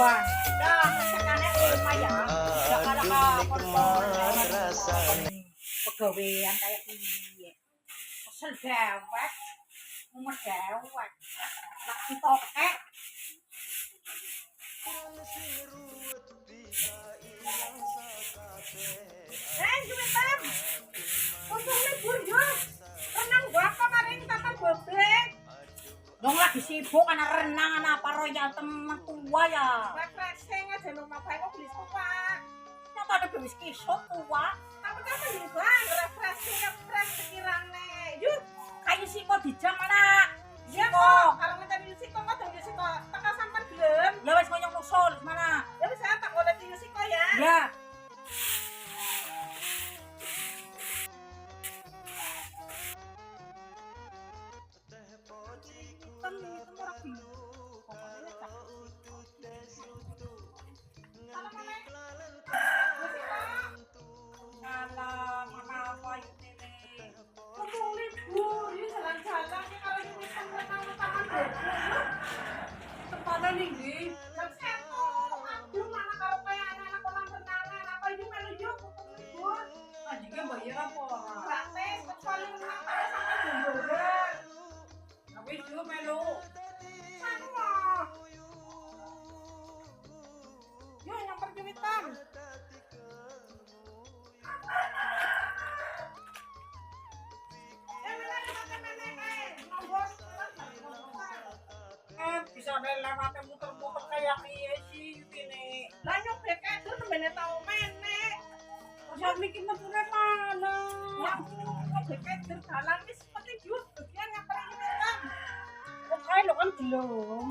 doang. Dah, sekane ya. Jakala pegawaian kayak piye. Kesel dewek. Mumet dewek. Lagi tokek. Juwetan. Untung libur yo. Renang gua kemarin taman bobrek. Dong lagi sibuk anak renang anak apa royal teman tua ya. Refreshing aja nomor bae kok beli Pak. Nyata ada beli kisok tua. Tapi kan beli bang refreshing refresh sekirane. Yuk, kayu siko di jam mana? Iya kok. Kalau minta siko kok dong siko. Tekan sampai gelem. Ya wis nyong nusul mana? Ya wis tak golek siko ya. Ya. Bisa lewatnya muter-muter kayak iya sih gini. Lah nyok beket tuh temennya tau menek. Masa bikin meturnya mana? Yang nyok beket tuh jalan ini seperti jus bagian yang pernah nyelam. Kok kayak lo kan belum?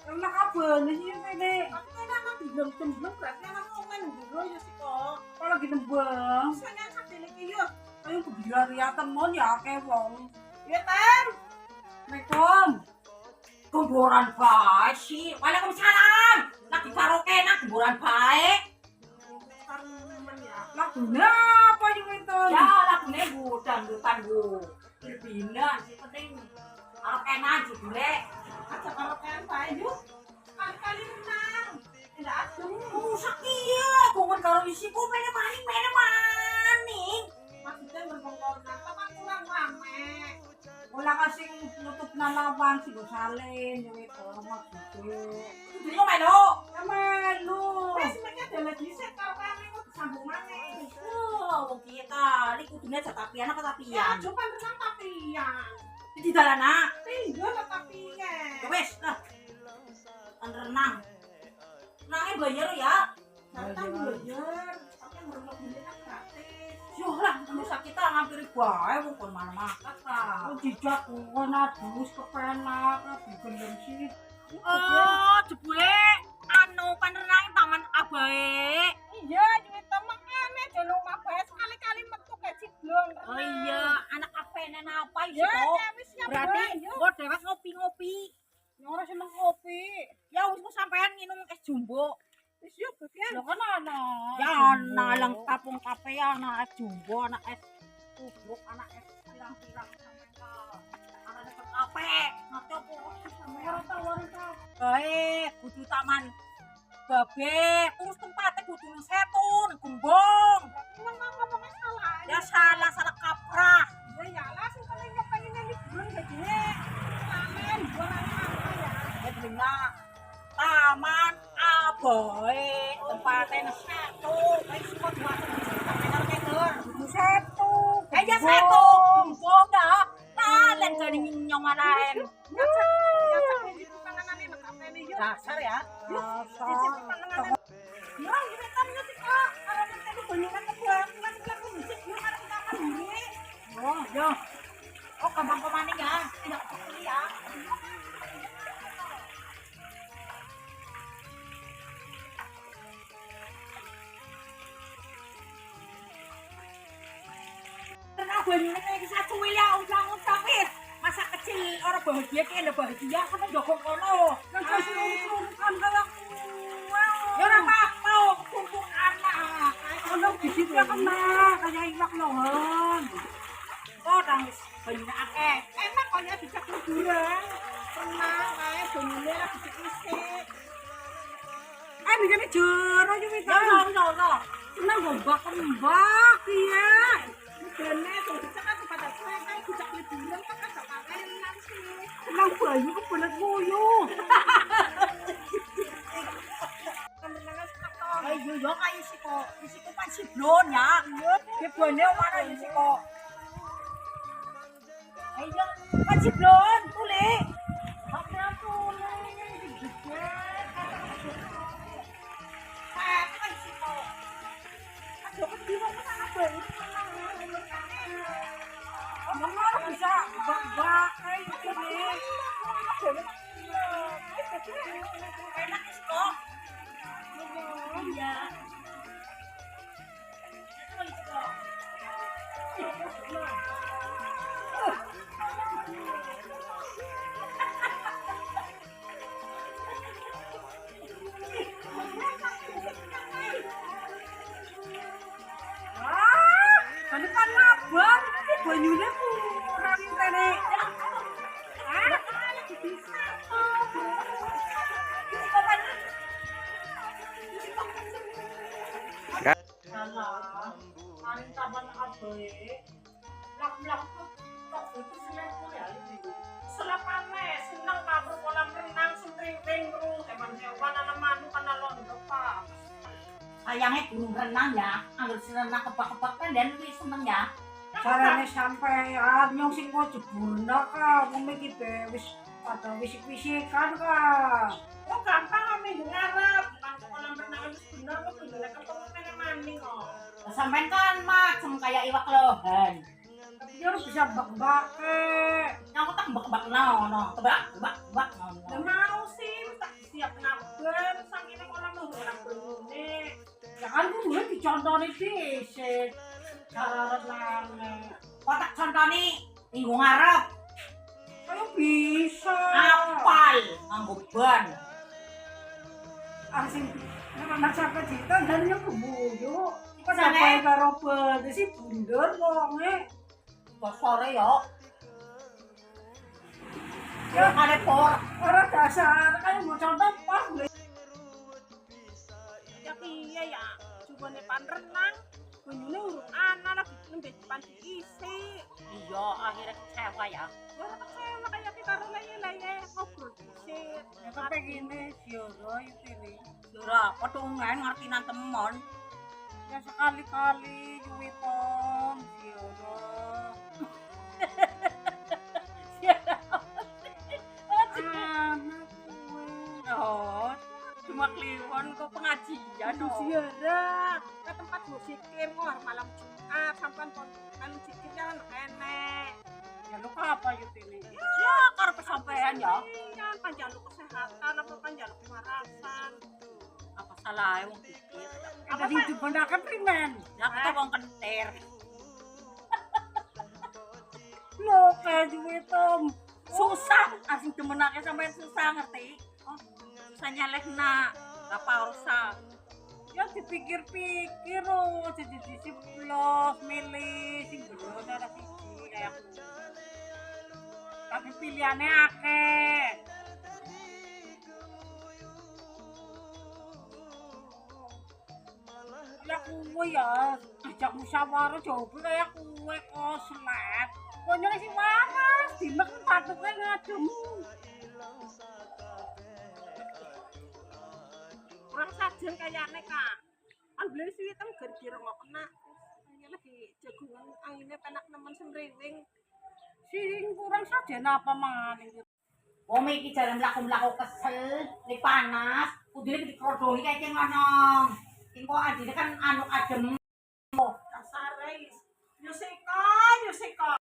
Enak apa nih ini? Aku kan anak dibleng-bleng berarti anak komen dulu ya sih kok. Kalau lagi nembang, misalnya sampai lagi yuk. Ayo kebiar ya temen ya kayak wong. Iya Tan. Assalamualaikum. Kuburan baik sih. Waalaikumsalam. Lagi karaoke nak kuburan baik. Lagunya apa itu? Ya lagunya bu dangdutan bu. Filipina sih penting. Karaoke aja boleh. Aja karaokean baik yuk. Kali-kali renang. Tidak asum. Rusak iya. Kongon karo isi ku mene maning. Maksudnya berbongkar teman kurang rame. Wala kasing nutup na lawang si Gosalin yung ito maksudnya. Itu juga melo. Ya melo. Wes mereka ada lagi set karo kami kok disambung maneh. Wong kita li kudune tatapian apa tapian? Ya coba renang tapian. Di dalan nak. Iya tapian. Wes lah. Renang. Renangnya bayar ya. Datang bayar. Tapi yang berenang kan gratis. Yoh lah, bisa kita ngampiri bae wong mana-mana ta. Oh dijak kono adus kepenak digendeng sih. Oh, jebule anu panerangi taman abae. Iya, duit temengane jane omah bae sekali-kali metu kayak ciblong. Oh iya, anak apenen apa iki kok? Berarti kok dewek ngopi-ngopi. Ora seneng kopi. Ya wis sampean minum es jumbo. Wis yo bagian. Lho kan ana. Ya ana lengkap wong kafe ana es jumbo, ana es tubruk, ana es pirang-pirang ana es kafe. Ngaco po ora tau ora tau. Bae kudu taman babe, terus tempatnya kudu setun, gumbong. Ngomong salah. Ya salah kaprah. Ya lah sing penting pengen liburan gede. Amin, bulan apa ya? Ya benar. Taman Abae tempatnya satu kayak semua dua satu aja satu gumbong dah kalian gak nyong lain dasar ya dasar ya kita musik kok kalau kita itu banyak kebuangan lagu musik yuk ada kita akan diri oh ya oh gampang pemaning ya tidak seperti ya. Banyak lagi satu ya ulang-ulang wis masa kecil orang bahagia kayak ada bahagia kan jokong kono kan kan kalau ya orang mau kumpul anak kalau di situ ya kena kayak iwak lohan kok nang banyak akeh. Enak kok ya dijak liburan. Tenang kae banyune lagi diisik. Ini jero yo wis. Yo. Tenang gombak kembak iya. Dene tuh dicak pada kowe kae dijak liburan kan gak enak sih. Tenang bayu kebelet nguyuh. Ayo yo kae isi kok pan siblon ya. Iya, bone mana isi kok. Ayo pan siblon tule. Apa tule digigit. Apa isi kok. Aduh kediwa mana bae. Mama bisa bak kayak gini. Enak isi kok. Iya. Kan abang, banyune kurang kene. Paling taman abe, lak kok itu selesai ya ini. Selepane seneng kabur kolam renang sering ru teman hewan ana manuk ana londo pas. Sayangnya gunung renang ya, anggur renang kebak-kebak kan dan wis seneng ya. Carane sampean nyong sing mau jeburna ka, wong iki wis padha wisik-wisikan ka. Kok gampang ame ngarep, nang kolam renang wis bener kok bener ketemu kene maning kok. Sampean kan macem kayak iwak lohan. Tapi dia bisa bak-bak aku tak bak-bak no. Tebak no. Ya mau sih, tak siap naben saking kolam renang benune. Ya kan gue dicontoni dhisik. Cara renang. Kok tak contoni minggu ngarep. Ayo bisa. Apal nganggo ban. Asing nek sampe cita dan yo kebuyu. Kok sampe karo ben sih bunder wonge. Kok sore yo. Ya kare por. Ora dasar kaya mau contoh pas. Ya piye ya? Jubone pan renang. Banyune urung ana lagi nembe pan diisi. Iya, akhirnya kecewa ya. Ora kecewa kaya karo leye-leye ngobrol dhisik. Ya sampe gini, Siora iki. Siora, petungan ngerti nang temon. Ya sekali-kali yuwi Tom, Siora. Siora. Oh, cuma kliwon kok pengajian Siora. Ke tempat musikir kok malam Jumat sampean kan musikirnya kan enek. Ya lu apa yuk ini? Ya karep sampean ya. Iya, panjaluk kesehatan apa panjaluk kemarasan. Apa salah wong pikir? Apa sing dibenaken primen? Ya kita wong kentir. Lho kae duwe Tom. Susah asing demenake sampean susah ngerti? Oh, susah nyalehna. Apa usah? Ya dipikir-pikir jadi disiplos milih sing bener ora siji kayak aku. Tapi pilihannya akeh. Ya kuwe ya ajak musyawarah coba kayak kuwe koslet. Konyol sing waras dimek patuke ngadem. Kurang sajen kayaknya kak. Ambil suwitem gara-gara nggak kena. Ini lagi jagungan anginnya penak nemen semriwing. Sing kurang sajen apa mangan itu. Wong iki jalan mlaku-mlaku kesel, li panas, kudune dikrodongi kayak ngono. Sing kok adine kan anu adem. Dasare yo seka.